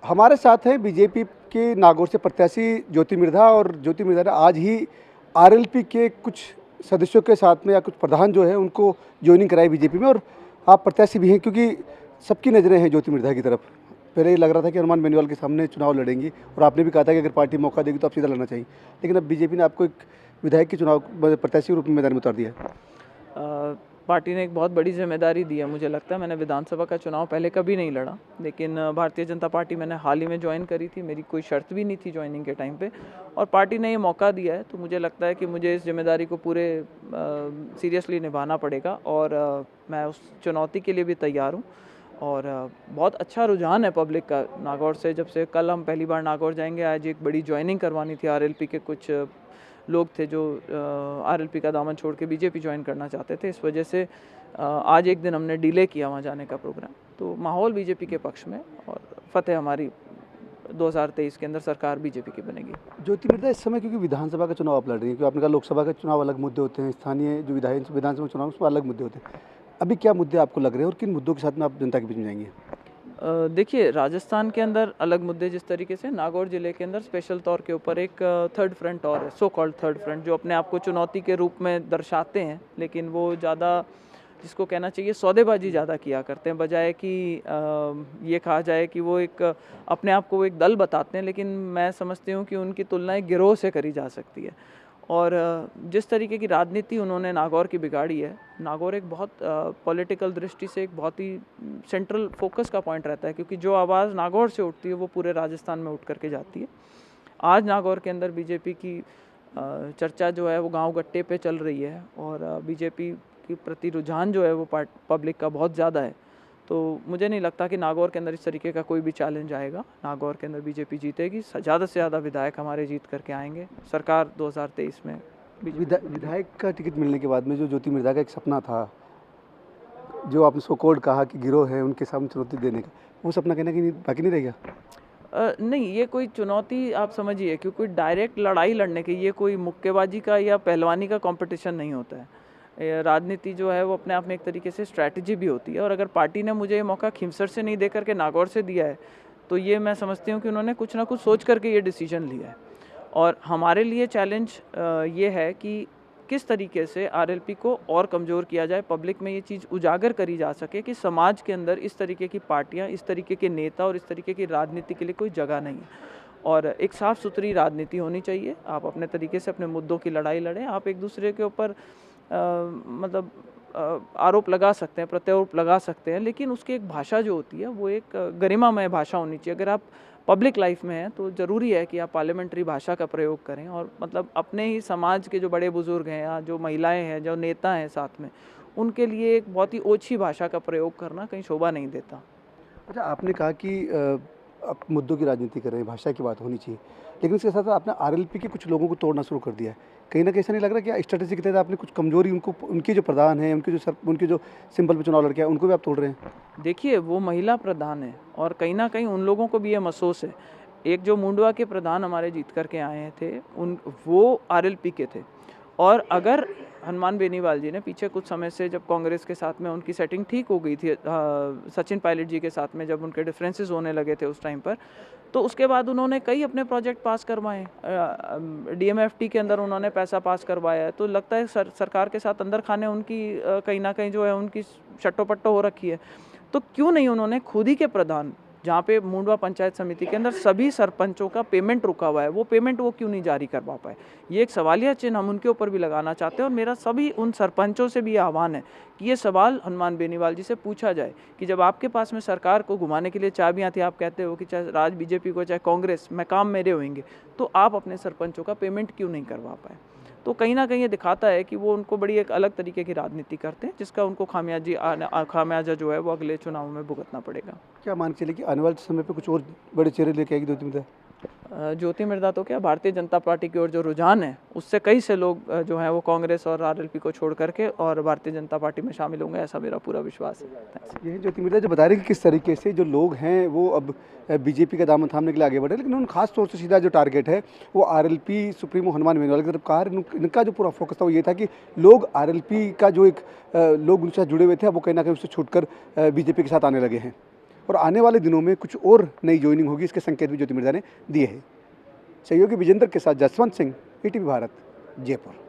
हमारे साथ हैं बीजेपी के नागौर से प्रत्याशी ज्योति मिर्धा, और ज्योति मिर्धा ने आज ही आरएलपी के कुछ सदस्यों के साथ में या कुछ प्रधान जो है उनको ज्वाइनिंग कराई बीजेपी में। और आप प्रत्याशी भी हैं क्योंकि सबकी नज़रें हैं ज्योति मिर्धा की तरफ। पहले ये लग रहा था कि हनुमान बेनीवाल के सामने चुनाव लड़ेंगी, और आपने भी कहा था कि अगर पार्टी मौका देगी तो आप सीधा लड़ना चाहिए, लेकिन अब बीजेपी ने आपको एक विधायक के चुनाव प्रत्याशी के रूप में मैदान में उतार दिया है। पार्टी ने एक बहुत बड़ी जिम्मेदारी दी है। मुझे लगता है मैंने विधानसभा का चुनाव पहले कभी नहीं लड़ा, लेकिन भारतीय जनता पार्टी मैंने हाल ही में ज्वाइन करी थी। मेरी कोई शर्त भी नहीं थी ज्वाइनिंग के टाइम पे, और पार्टी ने ये मौका दिया है, तो मुझे लगता है कि मुझे इस जिम्मेदारी को पूरे सीरियसली निभाना पड़ेगा, और मैं उस चुनौती के लिए भी तैयार हूँ। और बहुत अच्छा रुझान है पब्लिक का नागौर से। जब से कल हम पहली बार नागौर जाएंगे, आज एक बड़ी ज्वाइनिंग करवानी थी। आरएलपी के कुछ लोग थे जो आरएलपी का दामन छोड़ के बीजेपी ज्वाइन करना चाहते थे, इस वजह से आज एक दिन हमने डिले किया वहाँ जाने का प्रोग्राम। तो माहौल बीजेपी के पक्ष में, और फतेह हमारी 2023 के अंदर सरकार बीजेपी की बनेगी। ज्योति मिर्धा, इस समय क्योंकि विधानसभा का चुनाव आप लड़ रही हैं, क्योंकि आपने कहा लोकसभा का चुनाव अलग मुद्दे होते हैं, स्थानीय जो विधानसभा चुनाव उसमें अलग मुद्दे होते हैं, अभी क्या मुद्दे आपको लग रहे हैं और किन मुद्दों के साथ में आप जनता के बीच में जाएंगे? देखिए, राजस्थान के अंदर अलग मुद्दे, जिस तरीके से नागौर जिले के अंदर स्पेशल तौर के ऊपर एक थर्ड फ्रंट और है, सो कॉल्ड थर्ड फ्रंट, जो अपने आप को चुनौती के रूप में दर्शाते हैं, लेकिन वो ज़्यादा, जिसको कहना चाहिए, सौदेबाजी ज़्यादा किया करते हैं, बजाय कि ये कहा जाए कि वो एक अपने आप को वो एक दल बताते हैं। लेकिन मैं समझती हूँ कि उनकी तुलना एक गिरोह से करी जा सकती है। और जिस तरीके की राजनीति उन्होंने नागौर की बिगाड़ी है, नागौर एक बहुत पॉलिटिकल दृष्टि से एक बहुत ही सेंट्रल फोकस का पॉइंट रहता है, क्योंकि जो आवाज़ नागौर से उठती है वो पूरे राजस्थान में उठ करके जाती है। आज नागौर के अंदर बीजेपी की चर्चा जो है वो गांव गट्टे पे चल रही है, और बीजेपी के प्रति रुझान जो है वो पब्लिक का बहुत ज़्यादा है। तो मुझे नहीं लगता कि नागौर के अंदर इस तरीके का कोई भी चैलेंज आएगा। नागौर के अंदर बीजेपी जीतेगी, ज़्यादा से ज़्यादा विधायक हमारे जीत करके आएंगे। सरकार 2023 में विधायक का टिकट मिलने के बाद में जो ज्योति मिर्धा का एक सपना था, जो आपने सो कॉल्ड कहा कि गिरोह है उनके सामने चुनौती देने का, वो सपना कहना कि बाकी नहीं रह गया? नहीं, ये कोई चुनौती आप समझिए, क्योंकि डायरेक्ट लड़ाई लड़ने की, ये कोई मुक्केबाजी का या पहलवानी का कंपटीशन नहीं होता है। राजनीति जो है वो अपने आप में एक तरीके से स्ट्रैटेजी भी होती है, और अगर पार्टी ने मुझे ये मौका खिमसर से नहीं दे करके नागौर से दिया है, तो ये मैं समझती हूँ कि उन्होंने कुछ ना कुछ सोच करके ये डिसीजन लिया है। और हमारे लिए चैलेंज ये है कि किस तरीके से आरएलपी को और कमज़ोर किया जाए, पब्लिक में ये चीज़ उजागर करी जा सके कि समाज के अंदर इस तरीके की पार्टियाँ, इस तरीके के नेता और इस तरीके की राजनीति के लिए कोई जगह नहीं है। और एक साफ़ सुथरी राजनीति होनी चाहिए। आप अपने तरीके से अपने मुद्दों की लड़ाई लड़ें। आप एक दूसरे के ऊपर मतलब आरोप लगा सकते हैं, प्रत्यारोप लगा सकते हैं, लेकिन उसकी एक भाषा जो होती है वो एक गरिमामय भाषा होनी चाहिए। अगर आप पब्लिक लाइफ में हैं तो ज़रूरी है कि आप पार्लियामेंट्री भाषा का प्रयोग करें, और मतलब अपने ही समाज के जो बड़े बुजुर्ग हैं या जो महिलाएं हैं, जो नेता हैं साथ में, उनके लिए एक बहुत ही ओछी भाषा का प्रयोग करना कहीं शोभा नहीं देता। अच्छा, आपने कहा कि आप मुद्दों की राजनीति कर रहे हैं, भाषा की बात होनी चाहिए, लेकिन इसके साथ आपने आरएलपी के कुछ लोगों को तोड़ना शुरू कर दिया है। कहीं ना कहीं ऐसा नहीं लग रहा कि स्ट्रेटेजी के तहत आपने कुछ कमजोरी उनको, उनके जो प्रधान हैं, उनके जो सिंबल पे चुनाव लड़के हैं, उनको भी आप तोड़ रहे हैं? देखिए, वो महिला प्रधान है, और कहीं ना कहीं उन लोगों को भी ये महसूस है। एक जो मुंडवा के प्रधान हमारे जीत करके आए थे, वो आरएलपी के थे। और अगर हनुमान बेनीवाल जी ने पीछे कुछ समय से, जब कांग्रेस के साथ में उनकी सेटिंग ठीक हो गई थी, सचिन पायलट जी के साथ में जब उनके डिफरेंसेस होने लगे थे उस टाइम पर, तो उसके बाद उन्होंने कई अपने प्रोजेक्ट पास करवाए। डीएमएफटी के अंदर उन्होंने पैसा पास करवाया है। तो लगता है सरकार के साथ अंदर खाने उनकी कहीं ना कहीं जो है उनकी चट्टो-पट्टो हो रखी है। तो क्यों नहीं उन्होंने खुद ही के प्रधान, जहाँ पे मुंडवा पंचायत समिति के अंदर सभी सरपंचों का पेमेंट रुका हुआ है, वो पेमेंट वो क्यों नहीं जारी करवा पाए? ये एक सवालिया चिन्ह हम उनके ऊपर भी लगाना चाहते हैं। और मेरा सभी उन सरपंचों से भी आह्वान है कि ये सवाल हनुमान बेनीवाल जी से पूछा जाए कि जब आपके पास में सरकार को घुमाने के लिए चाबियाँ थी, आप कहते हो कि चाहे राज बीजेपी को चाहे कांग्रेस में काम मेरे होंगे, तो आप अपने सरपंचों का पेमेंट क्यों नहीं करवा पाए? तो कहीं ना कहीं ये दिखाता है कि वो उनको बड़ी एक अलग तरीके की राजनीति करते हैं, जिसका उनको खामियाजा जो है वो अगले चुनाव में भुगतना पड़ेगा। क्या मान के चलिए कि आने वाले समय पे कुछ और बड़े चेहरे लेके आएगी ज्योति मिर्धा? ज्योति मिर्धा तो क्या, भारतीय जनता पार्टी की ओर जो रुझान है उससे कई से लोग जो हैं वो कांग्रेस और आरएलपी को छोड़ करके और भारतीय जनता पार्टी में शामिल होंगे, ऐसा मेरा पूरा विश्वास है। ये ज्योति मिर्धा जो बता रहे हैं कि किस तरीके से जो लोग हैं वो अब बीजेपी का दामन थामने के लिए आगे बढ़े, लेकिन उन खास तौर से सीधा जो टारगेट है वो आरएलपी सुप्रीमो हनुमान बेनीवाल की तरफ कहा। इनका जो पूरा फोकस था वो ये था कि लोग आरएलपी का जो एक लोग उनसे जुड़े हुए थे वो कहीं ना कहीं उससे छूटकर बीजेपी के साथ आने लगे हैं। और आने वाले दिनों में कुछ और नई ज्वाइनिंग होगी, इसके संकेत भी ज्योति मिर्धा ने दिए हैं। सहयोगी विजेंद्र के साथ जसवंत सिंह, ईटीवी भारत, जयपुर।